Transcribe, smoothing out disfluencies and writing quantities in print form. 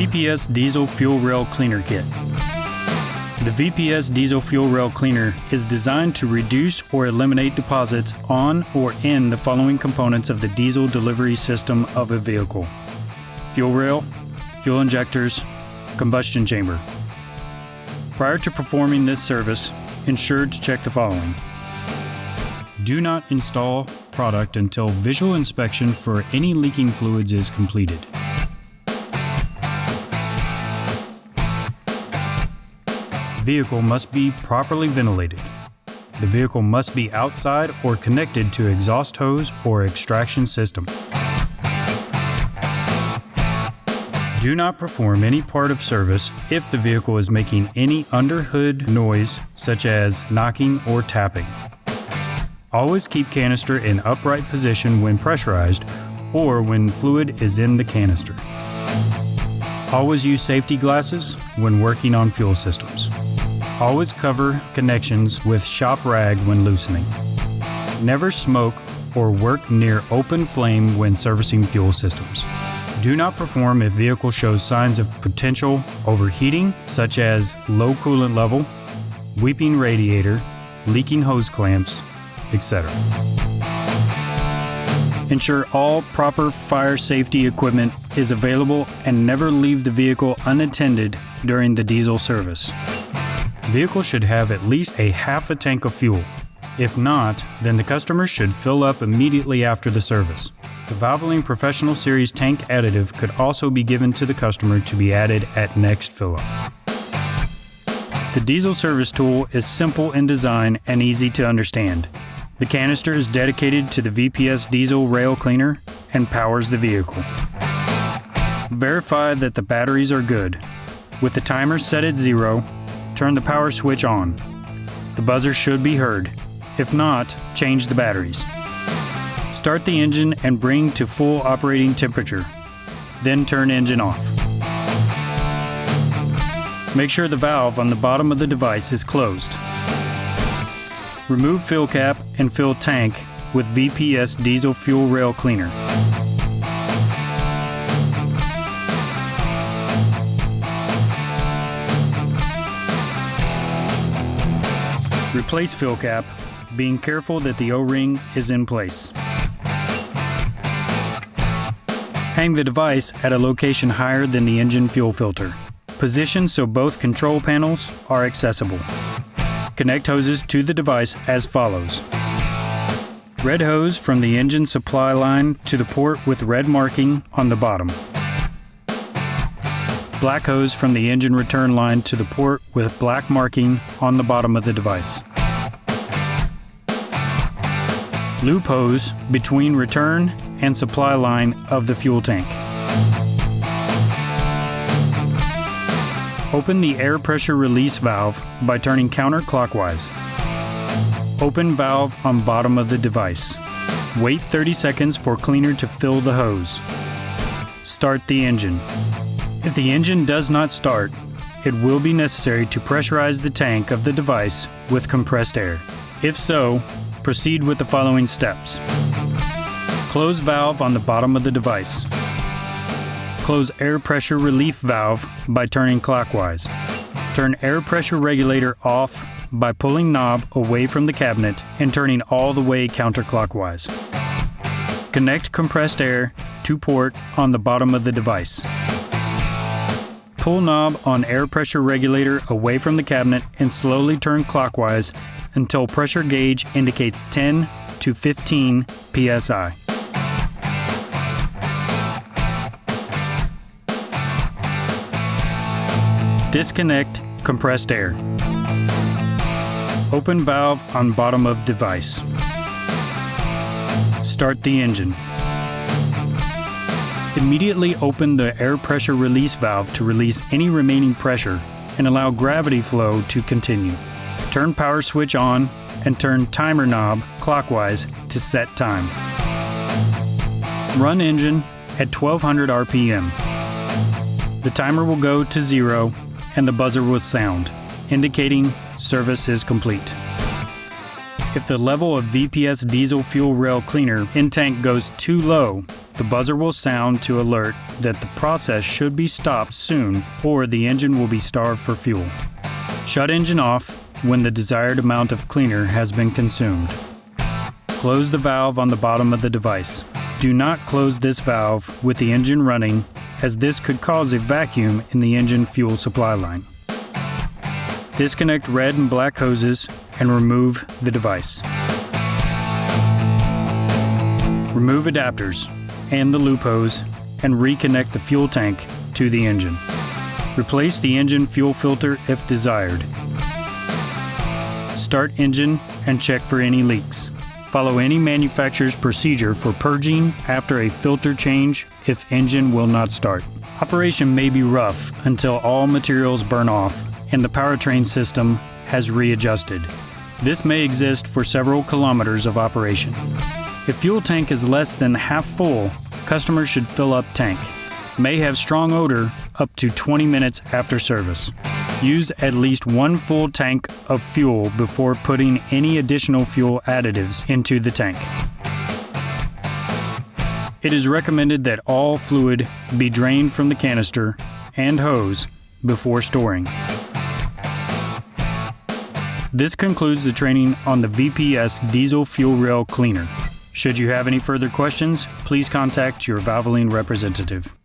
VPS Diesel Fuel Rail Cleaner Kit. The VPS Diesel Fuel Rail Cleaner is designed to reduce or eliminate deposits on or in the following components of the diesel delivery system of a vehicle: fuel rail, fuel injectors, combustion chamber. Prior to performing this service, ensure to check the following. Do not install product until visual inspection for any leaking fluids is completed. Vehicle must be properly ventilated. The vehicle must be outside or connected to exhaust hose or extraction system. Do not perform any part of service if the vehicle is making any under-hood noise, such as knocking or tapping. Always keep canister in upright position when pressurized or when fluid is in the canister. Always use safety glasses when working on fuel systems. Always cover connections with shop rag when loosening. Never smoke or work near open flame when servicing fuel systems. Do not perform if vehicle shows signs of potential overheating, such as low coolant level, weeping radiator, leaking hose clamps, etc. Ensure all proper fire safety equipment is available and never leave the vehicle unattended during the diesel service. Vehicle should have at least a half a tank of fuel. If not, then the customer should fill up immediately after the service. The Valvoline Professional Series tank additive could also be given to the customer to be added at next fill-up. The diesel service tool is simple in design and easy to understand. The canister is dedicated to the VPS Diesel Rail Cleaner and powers the vehicle. Verify that the batteries are good. With the timer set at 0, turn the power switch on. The buzzer should be heard. If not, change the batteries. Start the engine and bring to full operating temperature. Then turn engine off. Make sure the valve on the bottom of the device is closed. Remove fill cap and fill tank with VPS Diesel Fuel Rail Cleaner. Replace fill cap, being careful that the O-ring is in place. Hang the device at a location higher than the engine fuel filter. Position so both control panels are accessible. Connect hoses to the device as follows. Red hose from the engine supply line to the port with red marking on the bottom. Black hose from the engine return line to the port with black marking on the bottom of the device. Loop hose between return and supply line of the fuel tank. Open the air pressure release valve by turning counterclockwise. Open valve on bottom of the device. Wait 30 seconds for cleaner to fill the hose. Start the engine. If the engine does not start, it will be necessary to pressurize the tank of the device with compressed air. If so, proceed with the following steps. Close valve on the bottom of the device. Close air pressure relief valve by turning clockwise. Turn air pressure regulator off by pulling knob away from the cabinet and turning all the way counterclockwise. Connect compressed air to port on the bottom of the device. Pull knob on air pressure regulator away from the cabinet and slowly turn clockwise until pressure gauge indicates 10 to 15 psi. Disconnect compressed air. Open valve on bottom of device. Start the engine. Immediately open the air pressure release valve to release any remaining pressure and allow gravity flow to continue. Turn power switch on and turn timer knob clockwise to set time. Run engine at 1200 RPM. The timer will go to 0 and the buzzer will sound, indicating service is complete. If the level of VPS Diesel Fuel Rail Cleaner in tank goes too low, The buzzer will sound to alert that the process should be stopped soon or the engine will be starved for fuel. Shut engine off when the desired amount of cleaner has been consumed. Close the valve on the bottom of the device. Do not close this valve with the engine running, as this could cause a vacuum in the engine fuel supply line. Disconnect red and black hoses and remove the device. Remove adapters and the loop hose and reconnect the fuel tank to the engine. Replace the engine fuel filter if desired. Start engine and check for any leaks. Follow any manufacturer's procedure for purging after a filter change if engine will not start. Operation may be rough until all materials burn off and the powertrain system has readjusted. This may exist for several kilometers of operation. If fuel tank is less than half full, customers should fill up tank. May have strong odor up to 20 minutes after service. Use at least one full tank of fuel before putting any additional fuel additives into the tank. It is recommended that all fluid be drained from the canister and hose before storing. This concludes the training on the VPS diesel fuel rail cleaner. Should you have any further questions, please contact your Valvoline representative.